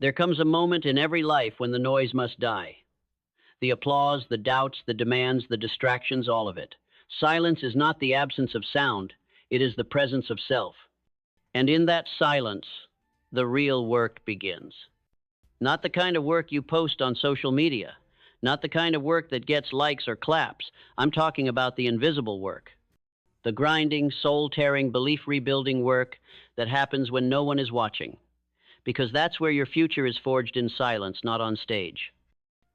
There comes a moment in every life when the noise must die. The applause, the doubts, the demands, the distractions, all of it. Silence is not the absence of sound, it is the presence of self. And in that silence, the real work begins. Not the kind of work you post on social media, not the kind of work that gets likes or claps. I'm talking about the invisible work. The grinding, soul-tearing, belief-rebuilding work that happens when no one is watching. Because that's where your future is forged in silence, not on stage.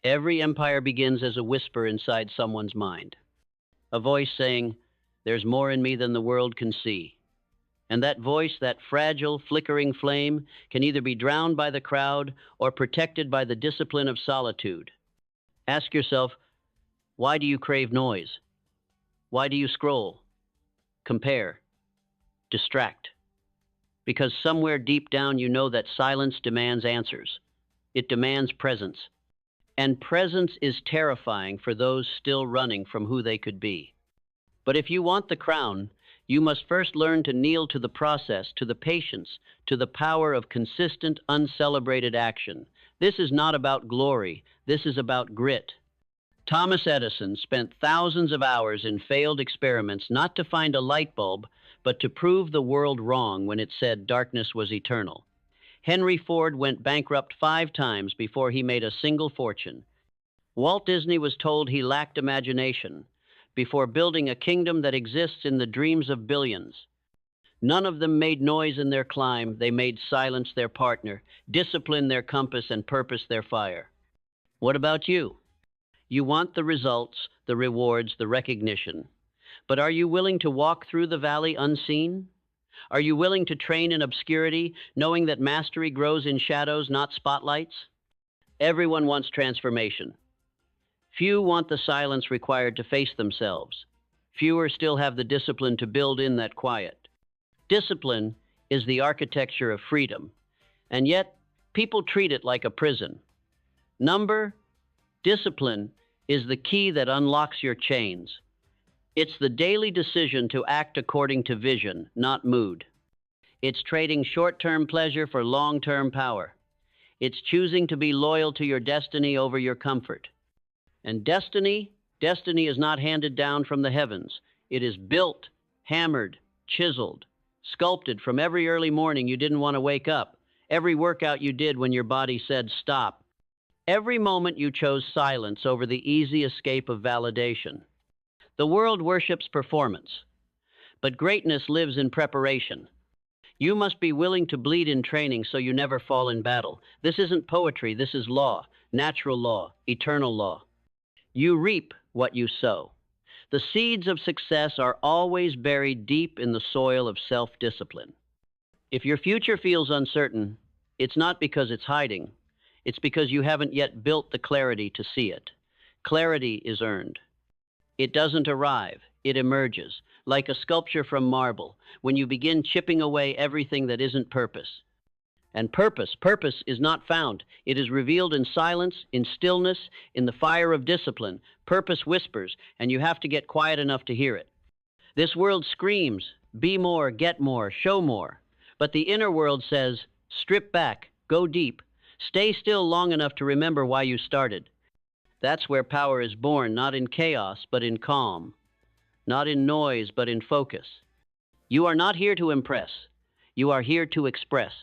Every empire begins as a whisper inside someone's mind. A voice saying, "There's more in me than the world can see." And that voice, that fragile, flickering flame, can either be drowned by the crowd or protected by the discipline of solitude. Ask yourself, why do you crave noise? Why do you scroll, compare, distract? Because somewhere deep down you know that silence demands answers. It demands presence. And presence is terrifying for those still running from who they could be. But if you want the crown, you must first learn to kneel to the process, to the patience, to the power of consistent, uncelebrated action. This is not about glory. This is about grit. Thomas Edison spent thousands of hours in failed experiments not to find a light bulb, but to prove the world wrong when it said darkness was eternal. Henry Ford went bankrupt 5 times before he made a single fortune. Walt Disney was told he lacked imagination before building a kingdom that exists in the dreams of billions. None of them made noise in their climb. They made silence their partner, discipline their compass, and purpose their fire. What about you? You want the results, the rewards, the recognition. But are you willing to walk through the valley unseen? Are you willing to train in obscurity, knowing that mastery grows in shadows, not spotlights? Everyone wants transformation. Few want the silence required to face themselves. Fewer still have the discipline to build in that quiet. Discipline is the architecture of freedom, and yet people treat it like a prison. Discipline is the key that unlocks your chains. It's the daily decision to act according to vision, not mood. It's trading short-term pleasure for long-term power. It's choosing to be loyal to your destiny over your comfort. And destiny is not handed down from the heavens. It is built, hammered, chiseled, sculpted from every early morning you didn't want to wake up, every workout you did when your body said stop, every moment you chose silence over the easy escape of validation. The world worships performance, but greatness lives in preparation. You must be willing to bleed in training so you never fall in battle. This isn't poetry, this is law, natural law, eternal law. You reap what you sow. The seeds of success are always buried deep in the soil of self-discipline. If your future feels uncertain, it's not because it's hiding. It's because you haven't yet built the clarity to see it. Clarity is earned. It doesn't arrive, it emerges, like a sculpture from marble, when you begin chipping away everything that isn't purpose. And purpose is not found. It is revealed in silence, in stillness, in the fire of discipline. Purpose whispers, and you have to get quiet enough to hear it. This world screams, be more, get more, show more. But the inner world says, strip back, go deep, stay still long enough to remember why you started. That's where power is born, not in chaos, but in calm. Not in noise, but in focus. You are not here to impress. You are here to express.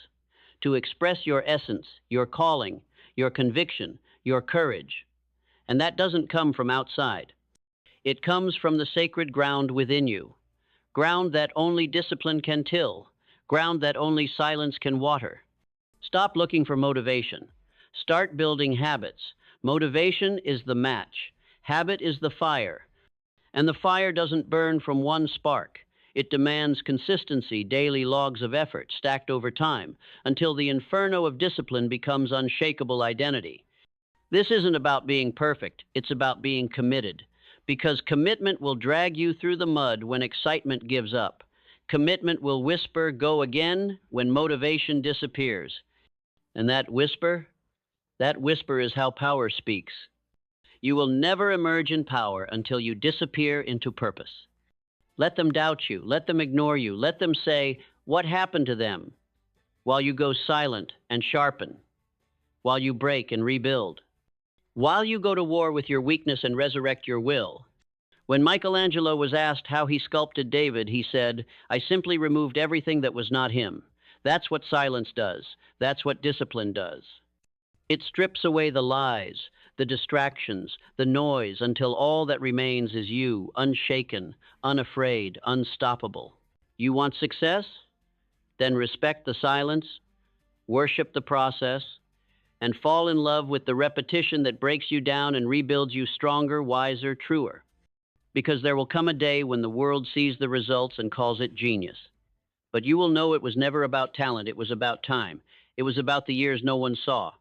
To express your essence, your calling, your conviction, your courage. And that doesn't come from outside. It comes from the sacred ground within you. Ground that only discipline can till. Ground that only silence can water. Stop looking for motivation. Start building habits. Motivation is the match. Habit is the fire. And the fire doesn't burn from one spark. It demands consistency, daily logs of effort stacked over time, until the inferno of discipline becomes unshakable identity. This isn't about being perfect, it's about being committed. Because commitment will drag you through the mud when excitement gives up. Commitment will whisper, go again, when motivation disappears. And that whisper is how power speaks. You will never emerge in power until you disappear into purpose. Let them doubt you, let them ignore you, let them say, what happened to them? While you go silent and sharpen. while you break and rebuild, while you go to war with your weakness and resurrect your will. When Michelangelo was asked how he sculpted David, he said, "I simply removed everything that was not him." That's what silence does. That's what discipline does. It strips away the lies, the distractions, the noise until all that remains is you, unshaken, unafraid, unstoppable. You want success? Then respect the silence, worship the process, and fall in love with the repetition that breaks you down and rebuilds you stronger, wiser, truer. Because there will come a day when the world sees the results and calls it genius. But you will know it was never about talent, it was about time. It was about the years no one saw.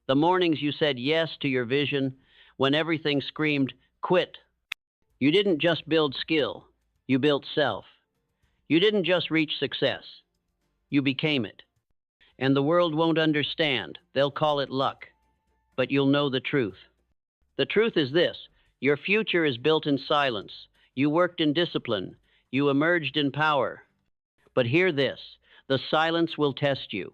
The mornings you said yes to your vision when everything screamed, quit. You didn't just build skill, you built self. You didn't just reach success, you became it. And the world won't understand, they'll call it luck. But you'll know the truth. The truth is this: your future is built in silence. You worked in discipline. You emerged in power. But hear this: the silence will test you.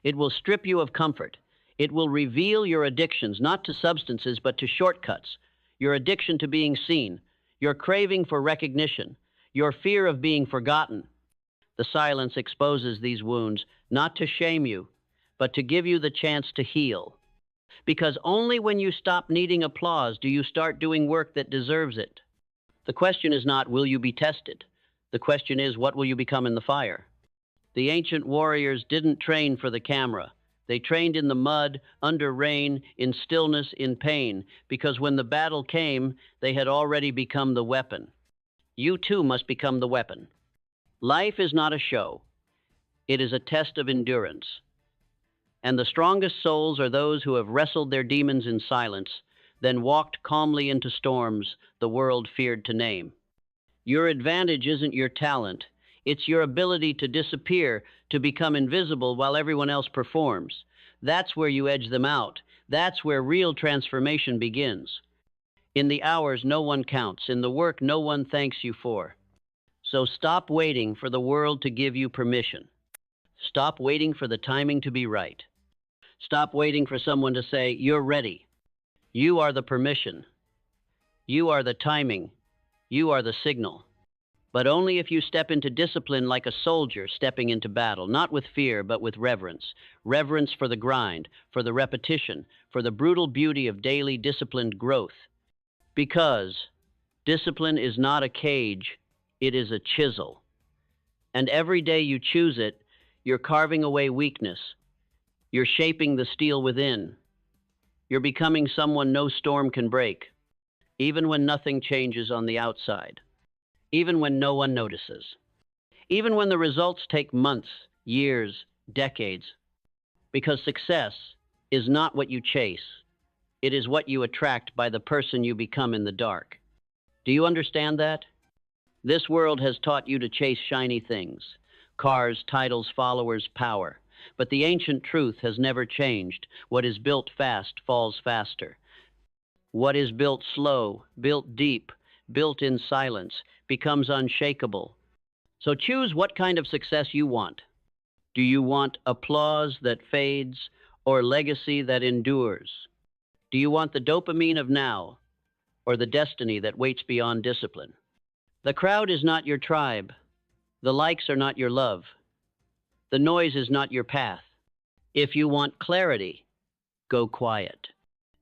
It will strip you of comfort. It will reveal your addictions, not to substances, but to shortcuts. Your addiction to being seen, your craving for recognition, your fear of being forgotten. The silence exposes these wounds, not to shame you, but to give you the chance to heal. Because only when you stop needing applause do you start doing work that deserves it. The question is not, will you be tested? The question is, what will you become in the fire? The ancient warriors didn't train for the camera. They trained in the mud, under rain, in stillness, in pain, because when the battle came, they had already become the weapon. You too must become the weapon. Life is not a show. It is a test of endurance. And the strongest souls are those who have wrestled their demons in silence, then walked calmly into storms the world feared to name. Your advantage isn't your talent. It's your ability to disappear, to become invisible while everyone else performs. That's where you edge them out. That's where real transformation begins. In the hours no one counts, in the work no one thanks you for. So stop waiting for the world to give you permission. Stop waiting for the timing to be right. Stop waiting for someone to say, "You're ready." You are the permission. You are the timing. You are the signal. But only if you step into discipline like a soldier stepping into battle, not with fear, but with reverence. Reverence for the grind, for the repetition, for the brutal beauty of daily disciplined growth. Because discipline is not a cage, it is a chisel. And every day you choose it, you're carving away weakness. You're shaping the steel within. You're becoming someone no storm can break, even when nothing changes on the outside. Even when no one notices. Even when the results take months, years, decades. Because success is not what you chase. It is what you attract by the person you become in the dark. Do you understand that? This world has taught you to chase shiny things. Cars, titles, followers, power. But the ancient truth has never changed. What is built fast falls faster. What is built slow, built deep, built in silence, becomes unshakable. So choose what kind of success you want. Do you want applause that fades or legacy that endures? Do you want the dopamine of now or the destiny that waits beyond discipline? The crowd is not your tribe. The likes are not your love. The noise is not your path. If you want clarity, go quiet.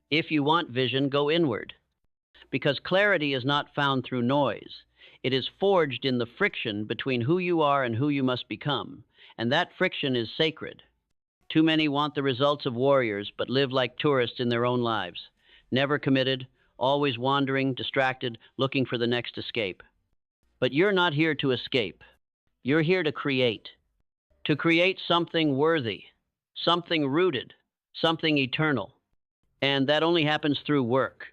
If you want vision, go inward. Because clarity is not found through noise. It is forged in the friction between who you are and who you must become. And that friction is sacred. Too many want the results of warriors, but live like tourists in their own lives. Never committed, always wandering, distracted, looking for the next escape. But you're not here to escape. You're here to create. To create something worthy, something rooted, something eternal. And that only happens through work.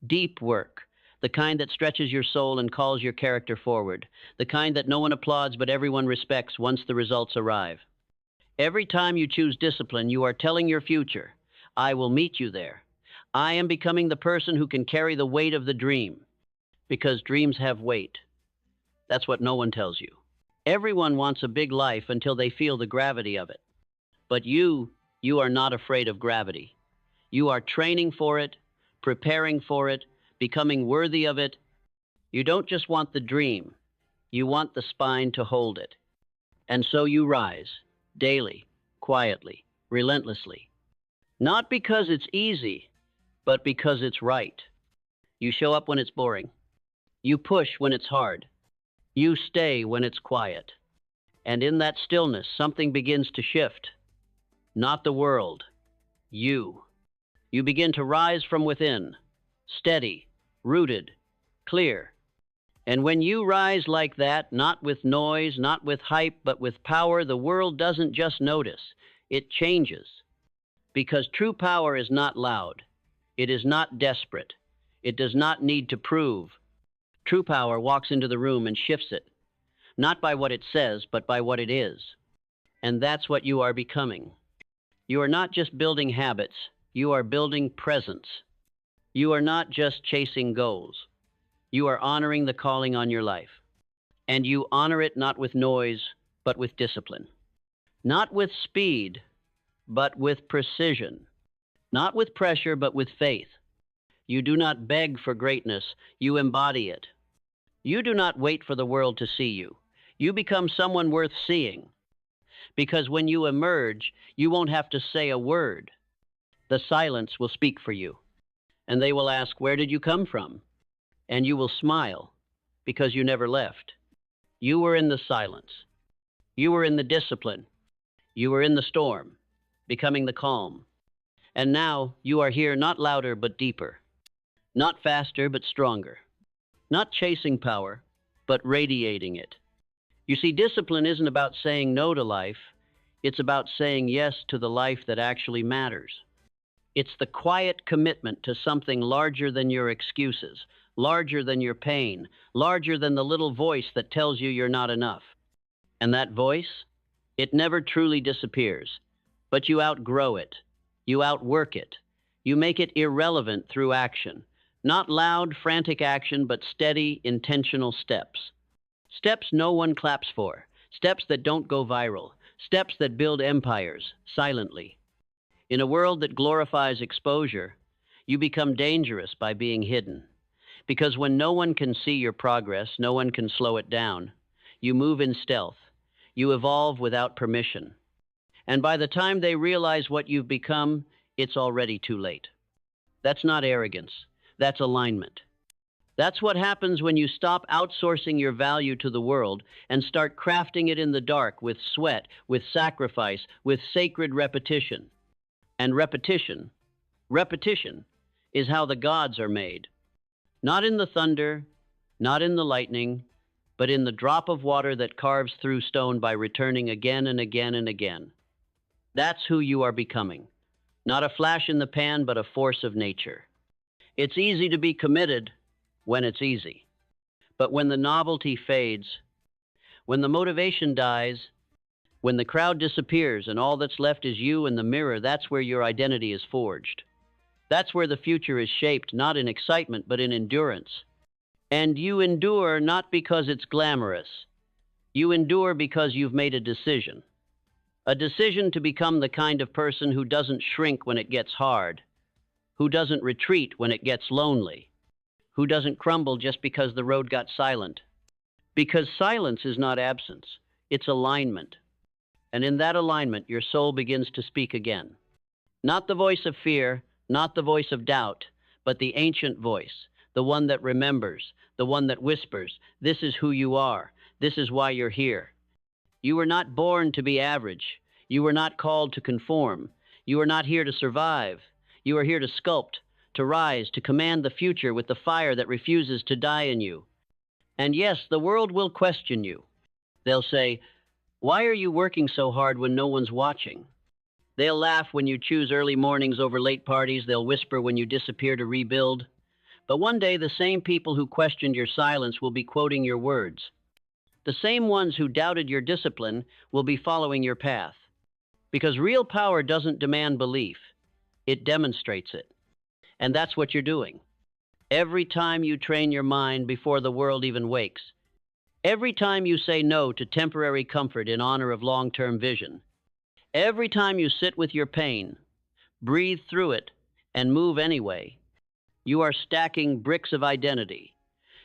Deep work, the kind that stretches your soul and calls your character forward, the kind that no one applauds but everyone respects once the results arrive. Every time you choose discipline, you are telling your future, I will meet you there. I am becoming the person who can carry the weight of the dream, because dreams have weight. That's what no one tells you. Everyone wants a big life until they feel the gravity of it. But you you are not afraid of gravity. You are training for it, preparing for it, becoming worthy of it. You don't just want the dream, you want the spine to hold it. And so you rise, daily, quietly, relentlessly. Not because it's easy, but because it's right. You show up when it's boring. You push when it's hard. You stay when it's quiet. And in that stillness, something begins to shift. Not the world, you. You begin to rise from within, steady, rooted, clear. And when you rise like that, not with noise, not with hype, but with power, the world doesn't just notice, it changes. Because true power is not loud. It is not desperate. It does not need to prove. True power walks into the room and shifts it, not by what it says, but by what it is. And that's what you are becoming. You are not just building habits, you are building presence. You are not just chasing goals. You are honoring the calling on your life. And you honor it not with noise, but with discipline. Not with speed, but with precision. Not with pressure, but with faith. You do not beg for greatness, you embody it. You do not wait for the world to see you. You become someone worth seeing. Because when you emerge, you won't have to say a word. The silence will speak for you. And they will ask, where did you come from? And you will smile, because you never left. You were in the silence. You were in the discipline. You were in the storm, becoming the calm. And now you are here not louder but deeper. Not faster but stronger. Not chasing power, but radiating it. You see, discipline isn't about saying no to life. It's about saying yes to the life that actually matters. It's the quiet commitment to something larger than your excuses, larger than your pain, larger than the little voice that tells you you're not enough. And that voice, it never truly disappears, but you outgrow it, you outwork it, you make it irrelevant through action. Not loud, frantic action, but steady, intentional steps. Steps no one claps for, steps that don't go viral, steps that build empires, silently. In a world that glorifies exposure, you become dangerous by being hidden. Because when no one can see your progress, no one can slow it down. You move in stealth. You evolve without permission. And by the time they realize what you've become, it's already too late. That's not arrogance. That's alignment. That's what happens when you stop outsourcing your value to the world and start crafting it in the dark with sweat, with sacrifice, with sacred repetition. And repetition is how the gods are made. Not in the thunder, not in the lightning, but in the drop of water that carves through stone by returning again and again and again. That's who you are becoming. Not a flash in the pan, but a force of nature. It's easy to be committed when it's easy. But when the novelty fades, when the motivation dies, when the crowd disappears and all that's left is you and the mirror, that's where your identity is forged. That's where the future is shaped, not in excitement, but in endurance. And you endure not because it's glamorous. You endure because you've made a decision. A decision to become the kind of person who doesn't shrink when it gets hard, who doesn't retreat when it gets lonely, who doesn't crumble just because the road got silent. Because silence is not absence, it's alignment. And in that alignment, your soul begins to speak again. Not the voice of fear, not the voice of doubt, but the ancient voice, the one that remembers, the one that whispers, this is who you are, this is why you're here. You were not born to be average. You were not called to conform. You are not here to survive. You are here to sculpt, to rise, to command the future with the fire that refuses to die in you. And yes, the world will question you. They'll say, why are you working so hard when no one's watching? They'll laugh when you choose early mornings over late parties. They'll whisper when you disappear to rebuild. But one day, the same people who questioned your silence will be quoting your words. The same ones who doubted your discipline will be following your path. Because real power doesn't demand belief. It demonstrates it. And that's what you're doing. Every time you train your mind before the world even wakes, every time you say no to temporary comfort in honor of long-term vision, Every time you sit with your pain, breathe through it, and move anyway, you are stacking bricks of identity.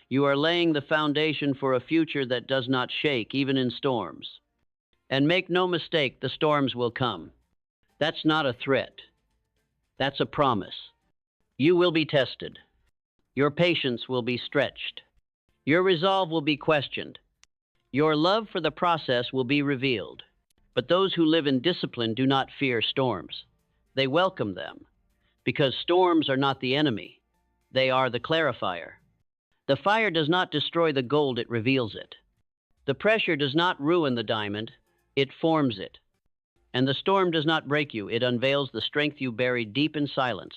You are laying the foundation for a future that does not shake, even in storms. And make no mistake, the storms will come. That's not a threat. That's a promise. You will be tested. Your patience will be stretched. Your resolve will be questioned. Your love for the process will be revealed. But those who live in discipline do not fear storms. They welcome them, because storms are not the enemy. They are the clarifier. The fire does not destroy the gold, it reveals it. The pressure does not ruin the diamond, it forms it. And the storm does not break you, it unveils the strength you buried deep in silence.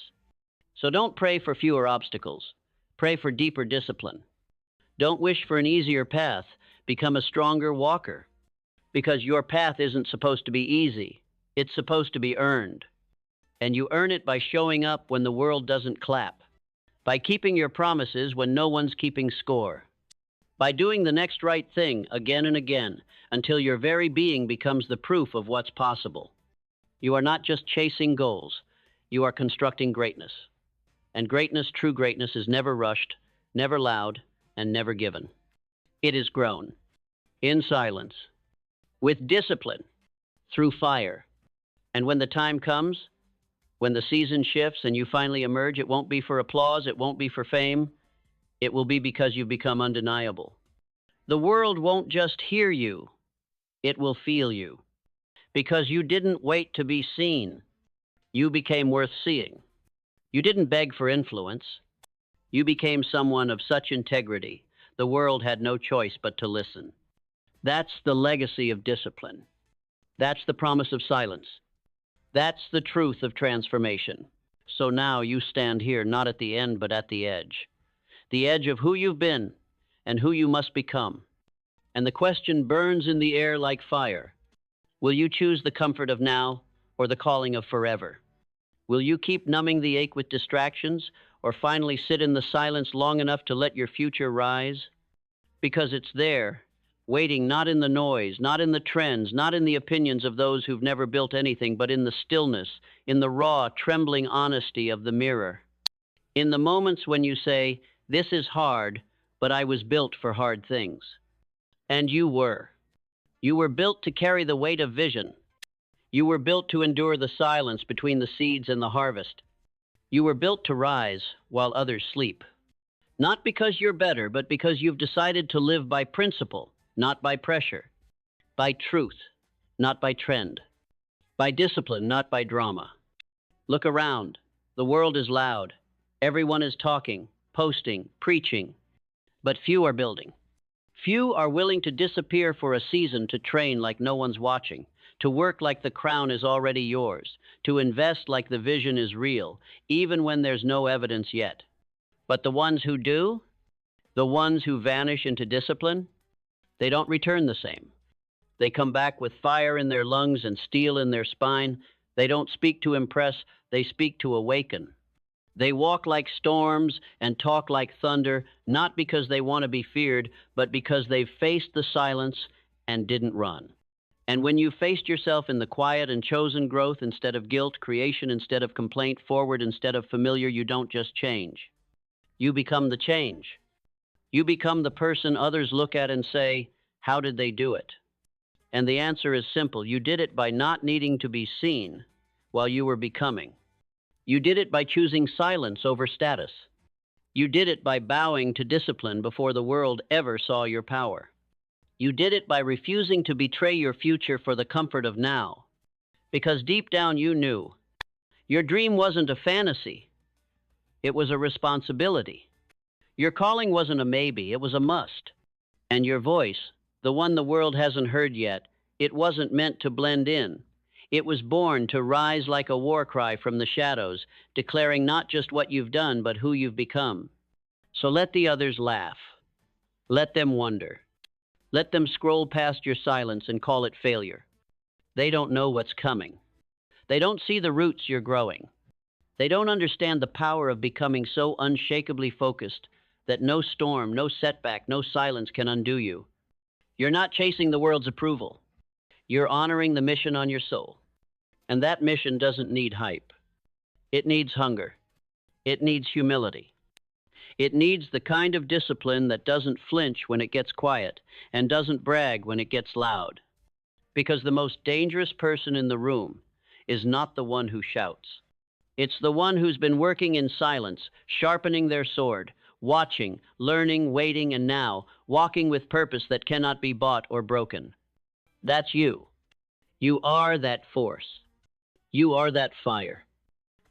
So don't pray for fewer obstacles. Pray for deeper discipline. Don't wish for an easier path. Become a stronger walker. Because your path isn't supposed to be easy. It's supposed to be earned. And you earn it by showing up when the world doesn't clap. By keeping your promises when no one's keeping score. By doing the next right thing again and again until your very being becomes the proof of what's possible. You are not just chasing goals. You are constructing greatness. And greatness, true greatness, is never rushed, never loud, and never given. It is grown in silence, with discipline, through fire. And when the time comes, when the season shifts and you finally emerge, it won't be for applause, it won't be for fame, it will be because you've become undeniable. The world won't just hear you, it will feel you. Because you didn't wait to be seen, you became worth seeing. You didn't beg for influence. You became someone of such integrity, the world had no choice but to listen. That's the legacy of discipline. That's the promise of silence. That's the truth of transformation. So now you stand here, not at the end, but at the edge of who you've been and who you must become. And the question burns in the air like fire. Will you choose the comfort of now or the calling of forever? Will you keep numbing the ache with distractions or finally sit in the silence long enough to let your future rise? Because it's there, waiting, not in the noise, not in the trends, not in the opinions of those who've never built anything, but in the stillness, in the raw, trembling honesty of the mirror. In the moments when you say, "This is hard, but I was built for hard things." And you were. You were built to carry the weight of vision. You were built to endure the silence between the seeds and the harvest. You were built to rise while others sleep. Not because you're better, but because you've decided to live by principle, not by pressure. By truth, not by trend. By discipline, not by drama. Look around. The world is loud. Everyone is talking, posting, preaching. But few are building. Few are willing to disappear for a season to train like no one's watching, to work like the crown is already yours, to invest like the vision is real, even when there's no evidence yet. But the ones who do, the ones who vanish into discipline, they don't return the same. They come back with fire in their lungs and steel in their spine. They don't speak to impress, they speak to awaken. They walk like storms and talk like thunder, not because they want to be feared, but because they've faced the silence and didn't run. And when you faced yourself in the quiet and chosen growth instead of guilt, creation instead of complaint, forward instead of familiar, you don't just change. You become the change. You become the person others look at and say, "How did they do it?" And the answer is simple. You did it by not needing to be seen while you were becoming. You did it by choosing silence over status. You did it by bowing to discipline before the world ever saw your power. You did it by refusing to betray your future for the comfort of now. Because deep down you knew your dream wasn't a fantasy. It was a responsibility. Your calling wasn't a maybe, it was a must. And your voice, the one the world hasn't heard yet, it wasn't meant to blend in. It was born to rise like a war cry from the shadows, declaring not just what you've done, but who you've become. So let the others laugh. Let them wonder. Let them scroll past your silence and call it failure. They don't know what's coming. They don't see the roots you're growing. They don't understand the power of becoming so unshakably focused that no storm, no setback, no silence can undo you. You're not chasing the world's approval. You're honoring the mission on your soul. And that mission doesn't need hype. It needs hunger. It needs humility. It needs the kind of discipline that doesn't flinch when it gets quiet and doesn't brag when it gets loud. Because the most dangerous person in the room is not the one who shouts. It's the one who's been working in silence, sharpening their sword, watching, learning, waiting, and now walking with purpose that cannot be bought or broken. That's you. You are that force. You are that fire.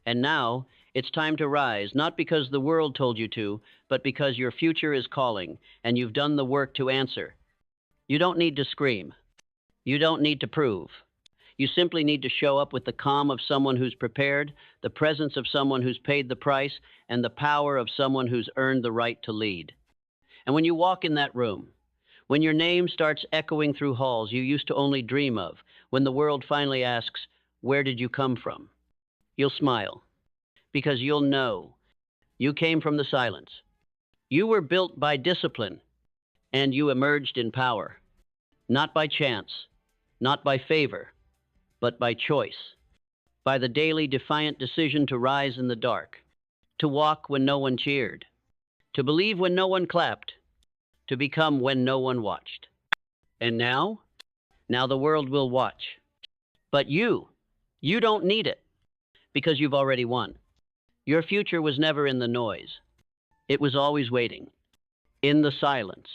And now it's time to rise, not because the world told you to, but because your future is calling and you've done the work to answer. You don't need to scream. You don't need to prove. You simply need to show up with the calm of someone who's prepared, the presence of someone who's paid the price, and the power of someone who's earned the right to lead. And when you walk in that room, when your name starts echoing through halls you used to only dream of, when the world finally asks, "Where did you come from?" you'll smile, because you'll know you came from the silence. You were built by discipline, and you emerged in power, not by chance, not by favor, but by choice, by the daily defiant decision to rise in the dark, to walk when no one cheered, to believe when no one clapped, to become when no one watched. And now the world will watch. But you don't need it, because you've already won. Your future was never in the noise. It was always waiting, in the silence.